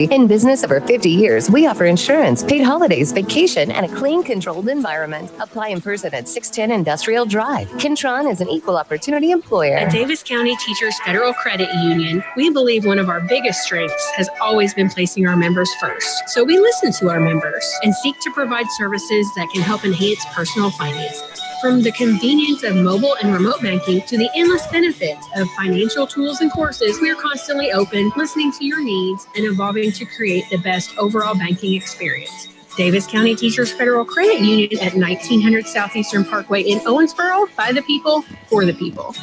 In business over 50 years, we offer insurance, paid holidays, vacation, and a clean, controlled environment. Apply in person at 610 Industrial Drive. Kintron is an equal opportunity employer. At Davis County Teachers Federal Credit Union, we believe one of our biggest strengths has always been placing our members first. So we listen to our members and seek to provide services that can help enhance personal finances. From the convenience of mobile and remote banking to the endless benefits of financial tools and courses, we are constantly open, listening to your needs, and evolving to create the best overall banking experience. Davis County Teachers Federal Credit Union at 1900 Southeastern Parkway in Owensboro, by the people, for the people.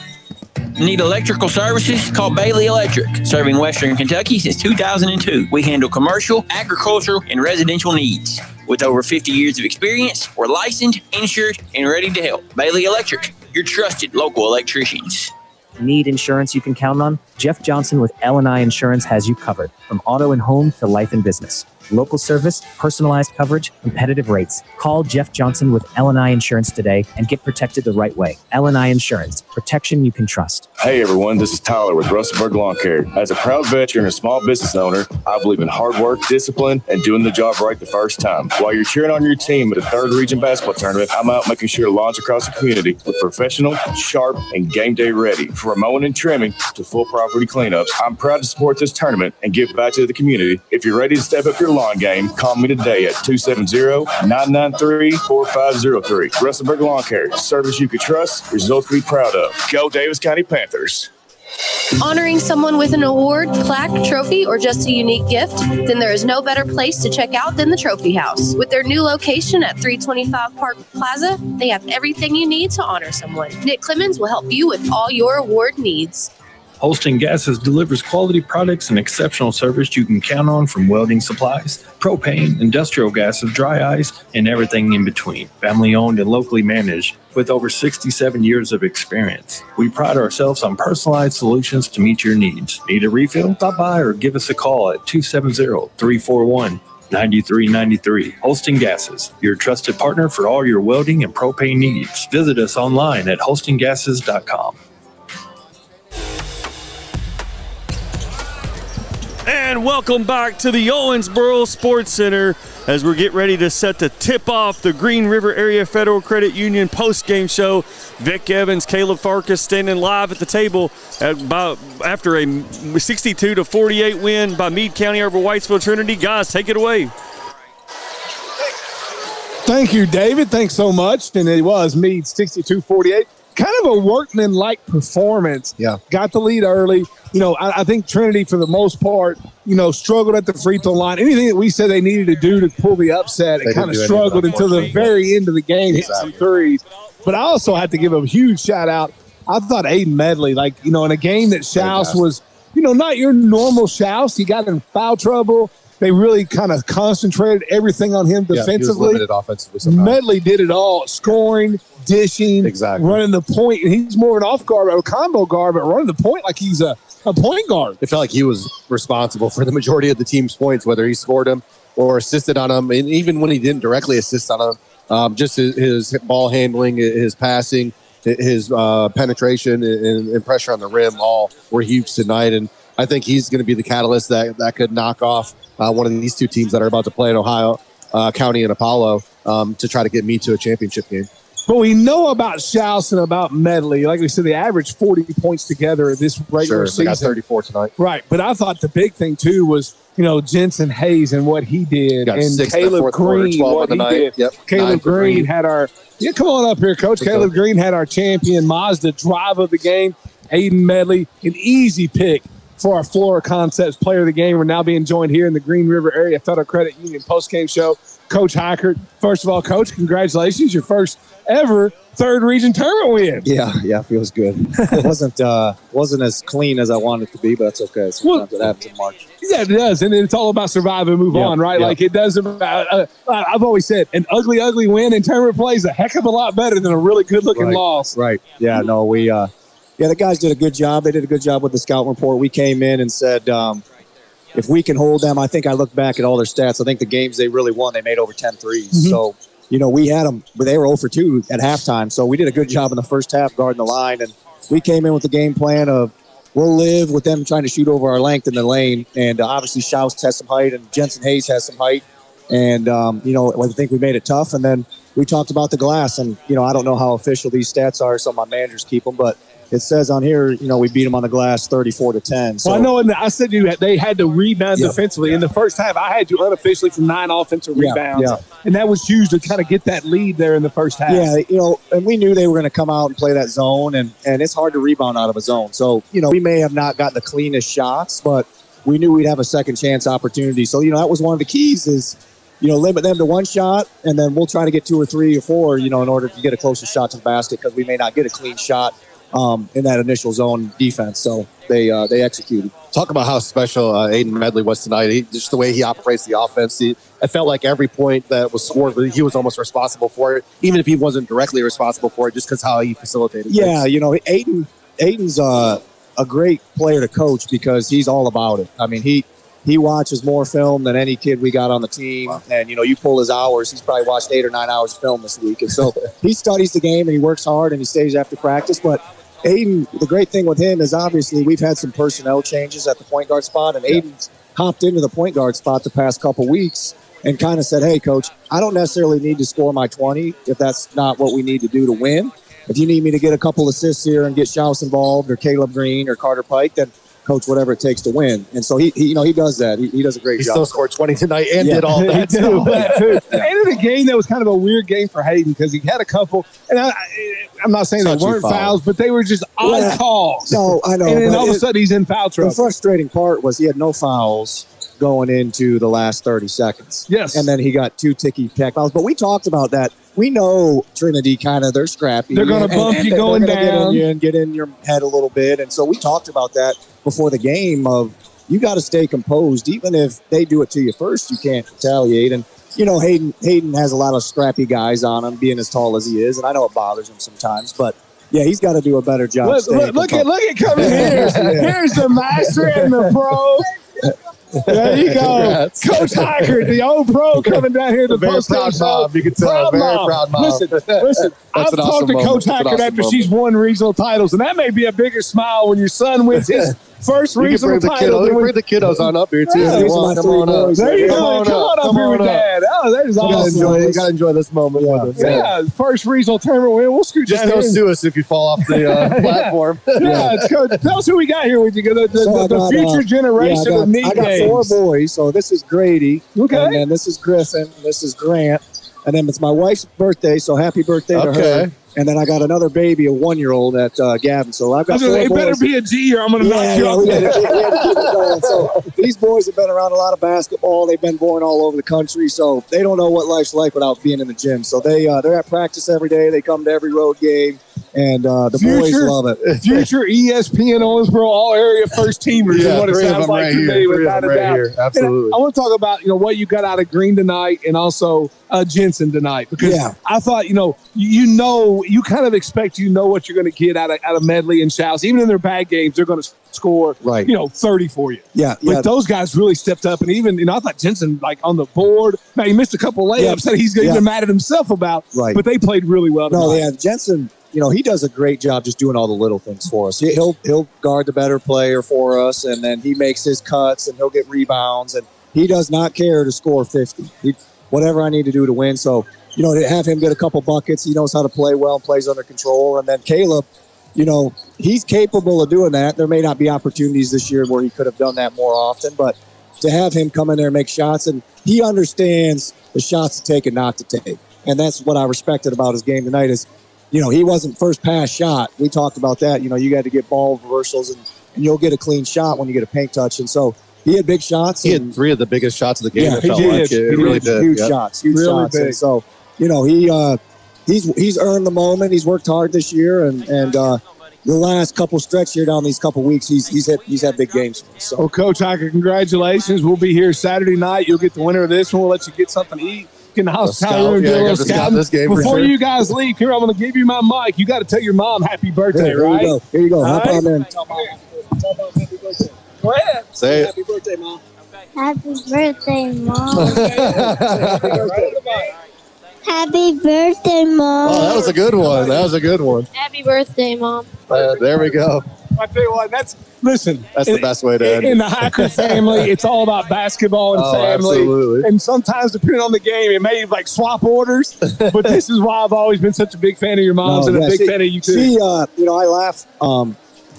Need electrical services? Call Bailey Electric. Serving Western Kentucky since 2002. We handle commercial, agricultural, and residential needs. With over 50 years of experience, we're licensed, insured, and ready to help. Bailey Electric, your trusted local electricians. Need insurance you can count on? Jeff Johnson with L&I Insurance has you covered. From auto and home to life and business. Local service, personalized coverage, competitive rates. Call Jeff Johnson with L&I Insurance today and get protected the right way. L&I Insurance. Protection you can trust. Hey everyone, this is Tyler with Rustenburg Lawn Care. As a proud veteran and small business owner, I believe in hard work, discipline, and doing the job right the first time. While you're cheering on your team at the 3rd Region Basketball Tournament, I'm out making sure lawns across the community look professional, sharp, and game day ready. From mowing and trimming to full property cleanups, I'm proud to support this tournament and give back to the community. If you're ready to step up your lawn game, call me today at 270-993-4503. Rustenburg Lawn Care, service you can trust, results to be proud of. Go Davis County Panthers. Honoring someone with an award, plaque, trophy, or just a unique gift? Then there is no better place to check out than the Trophy House. With their new location at 325 Park Plaza, they have everything you need to honor someone. Nick Clemens will help you with all your award needs. Holston Gases delivers quality products and exceptional service you can count on, from welding supplies, propane, industrial gases, dry ice, and everything in between. Family owned and locally managed with over 67 years of experience. We pride ourselves on personalized solutions to meet your needs. Need a refill? Stop by or give us a call at 270-341-9393. Holston Gases, your trusted partner for all your welding and propane needs. Visit us online at holstongases.com. And welcome back to the Owensboro Sports Center as we get ready to set the tip off the Green River Area Federal Credit Union post-game show. Vic Evans, Caleb Farkas standing live at the table after a 62-48 win by Meade County over Whitesville Trinity. Guys, take it away. Thank you, David. Thanks so much. And it was Meade 62-48. Kind of a workman-like performance. Yeah. Got the lead early. You know, I think Trinity, for the most part, struggled at the free throw line. Anything that we said they needed to do to pull the upset, it kind of struggled until the very end of the game, hit some threes. But I also have to give a huge shout-out. I thought Aiden Medley, in a game that Schaus was, not your normal Schaus. He got in foul trouble. They really kind of concentrated everything on him defensively. He was limited offensively sometimes. Medley did it all, scoring, dishing, running the point. And he's more of an off guard, a combo guard, but running the point like he's a point guard. It felt like he was responsible for the majority of the team's points, whether he scored them or assisted on them. And even when he didn't directly assist on them, just his ball handling, his passing, his penetration and pressure on the rim all were huge tonight. And I think he's going to be the catalyst that could knock off one of these two teams that are about to play in Ohio County and Apollo to try to get me to a championship game. But we know about Schaus and about Medley. Like we said, they averaged 40 points together this regular season. They got 34 tonight. Right. But I thought the big thing, too, was, Jensen Hayes and what he did. And Caleb Green, what he did. Yep. Caleb Green had our – come on up here, Coach. Caleb Green had our champion Mazda drive of the game. Aiden Medley, an easy pick for our Flora Concepts Player of the Game. We're now being joined here in the Green River Area Federal Credit Union postgame show. Coach Heichert. First of all, Coach, congratulations. Your first ever third region tournament win. Yeah, feels good. It wasn't as clean as I wanted it to be, but that's okay. Sometimes it happens in March. Yeah, it does. And it's all about survive and move on, right? Like it doesn't I've always said an ugly win in tournament play is a heck of a lot better than a really good-looking loss. Right. Yeah, no, the guys did a good job. They did a good job with the scout report. We came in and said, if we can hold them, I think I look back at all their stats. I think the games they really won, they made over 10 threes. Mm-hmm. So, we had them, but they were 0 for 2 at halftime. So we did a good job in the first half guarding the line. And we came in with the game plan of we'll live with them trying to shoot over our length in the lane. And obviously Schaus has some height and Jensen Hayes has some height. And, I think we made it tough. And then we talked about the glass. And, I don't know how official these stats are. Some of my managers keep them. But it says on here, we beat them on the glass 34-10. So. Well, I know I said they had to rebound defensively. In the first half, I had you unofficially from 9 offensive rebounds. Yeah. And that was huge to kind of get that lead there in the first half. Yeah, and we knew they were going to come out and play that zone. And it's hard to rebound out of a zone. So, we may have not gotten the cleanest shots, but we knew we'd have a second chance opportunity. So, that was one of the keys is – limit them to one shot, and then we'll try to get 2 or 3 or 4, in order to get a closer shot to the basket because we may not get a clean shot in that initial zone defense. So they executed. Talk about how special Aiden Medley was tonight. Just the way he operates the offense. I felt like every point that was scored, he was almost responsible for it, even if he wasn't directly responsible for it, just because how he facilitated Yeah, things. Aiden's a great player to coach because he's all about it. I mean, he watches more film than any kid we got on the team. Wow. And, you pull his hours. He's probably watched 8 or 9 hours of film this week. And so he studies the game and he works hard and he stays after practice. But Aiden, the great thing with him is obviously we've had some personnel changes at the point guard spot. And Aiden's hopped into the point guard spot the past couple weeks and kind of said, hey, coach, I don't necessarily need to score my 20 if that's not what we need to do to win. If you need me to get a couple assists here and get Schaus involved or Caleb Green or Carter Pike, then coach whatever it takes to win. And so he does that. He does a great job. He still scored 20 tonight and did all that too. And in a game that was kind of a weird game for Hayden because he had a couple, and I'm not saying they weren't fouls, but they were just odd calls. No, I know. And then all of a sudden he's in foul trouble. The frustrating part was he had no fouls going into the last 30 seconds. Yes. And then he got 2 ticky-tack fouls. But we talked about that. We know Trinity they're scrappy. They're going to bump you going down. Get in your head a little bit. And so we talked about that before the game of you got to stay composed. Even if they do it to you first, you can't retaliate. And, Hayden has a lot of scrappy guys on him, being as tall as he is. And I know it bothers him sometimes. But, yeah, he's got to do a better job. Look at coming here. Here's the master and the pro. There you go. Congrats. Coach Hacker, the old pro coming down here to the post proud mom. You can tell. Very proud mom. Listen. I've talked to Coach Hacker after she's won regional titles, and that may be a bigger smile when your son wins his first regional title. Bring the kiddos on up here, too. Yeah, come on up. There you go. Come on up here with Dad. Oh, that is awesome. You got to enjoy this moment with us. Yeah, first regional tournament win. We'll scoot just don't sue us if you fall off the platform. Coach, tell us who we got here with you. The future generation of meat games. I got 4 boys. So this is Grady. Okay. And then this is Griffin. This is Grant. And then it's my wife's birthday, so happy birthday to her. And then I got another baby, a 1-year-old at Gavin. So I've got 4 boys. It better be a G or I'm going to knock you off. We had to keep it going. So these boys have been around a lot of basketball. They've been born all over the country, so they don't know what life's like without being in the gym. So they're at practice every day. They come to every road game. And the boys love it. Future ESPN Owensboro all-area first teamers is what it sounds like to me, without a doubt. Absolutely. I want to talk about what you got out of Green tonight and also Jensen tonight because I thought you kind of expect what you're going to get out of Medley and Schaus. Even in their bad games, they're going to score 30 for you. But those guys really stepped up, and even I thought Jensen on the board. Now he missed a couple layups that he's even mad at himself about. Right. But they played really well tonight. Jensen. He does a great job just doing all the little things for us. He'll guard the better player for us, and then he makes his cuts, and he'll get rebounds, and he does not care to score 50. Whatever I need to do to win. So, to have him get a couple buckets, he knows how to play well and plays under control. And then Caleb, he's capable of doing that. There may not be opportunities this year where he could have done that more often, but to have him come in there and make shots, and he understands the shots to take and not to take. And that's what I respected about his game tonight is, he wasn't first pass shot. We talked about that. You got to get ball reversals, and you'll get a clean shot when you get a paint touch. And so he had big shots. He had 3 of the biggest shots of the game. Yeah, he did. It really did. Huge shots. Huge really shots. Big. And so, he's earned the moment. He's worked hard this year, and the last couple stretch here down these couple weeks, he's had big games for us. So. Well, Coach Hacker, congratulations. We'll be here Saturday night. You'll get the winner of this one. We'll let you get something to eat. In the hospitality room, do a little scouting. Before you guys leave, here I'm going to give you my mic. You got to tell your mom happy birthday, right? Here you go. Hop on there. Go ahead. Say it. Happy birthday, Mom. Happy birthday, Mom. Happy birthday, Mom. Oh, that was a good one. Happy birthday, Mom. There we go. I tell you what, listen. That's the best way to end it. In the Hacker family, it's all about basketball and family. Absolutely. And sometimes, depending on the game, it may like swap orders. But this is why I've always been such a big fan of your mom's and a big fan of you too. I laugh.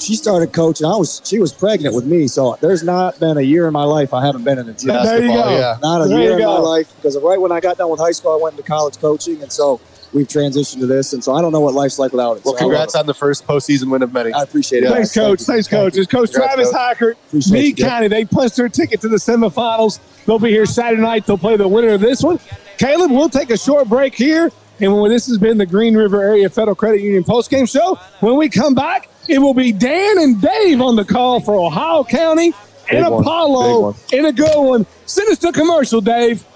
She started coaching. She was pregnant with me, so there's not been a year in my life I haven't been in a gym. There you go. Yeah. Not a year in my life, because right when I got done with high school, I went into college coaching, and so we've transitioned to this, and so I don't know what life's like without it. Well, congrats on the first postseason win of many. I appreciate it. Thanks, Coach. Thanks, Coach. It's Coach Travis Hackert, Meade County. They punched their ticket to the semifinals. They'll be here Saturday night. They'll play the winner of this one. Caleb, we'll take a short break here, and this has been the Green River Area Federal Credit Union postgame show. When we come back, it will be Dan and Dave on the call for Ohio County and Apollo in a good one. Send us to commercial, Dave.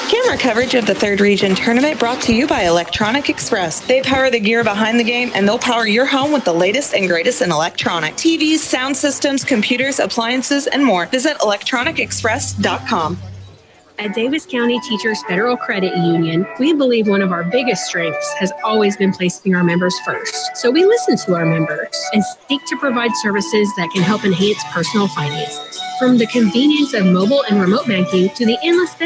Camera coverage of the 3rd Region Tournament brought to you by Electronic Express. They power the gear behind the game, and they'll power your home with the latest and greatest in electronics. TVs, sound systems, computers, appliances, and more. Visit electronicexpress.com. At Davis County Teachers Federal Credit Union, we believe one of our biggest strengths has always been placing our members first. So we listen to our members and seek to provide services that can help enhance personal finances. From the convenience of mobile and remote banking to the endless benefits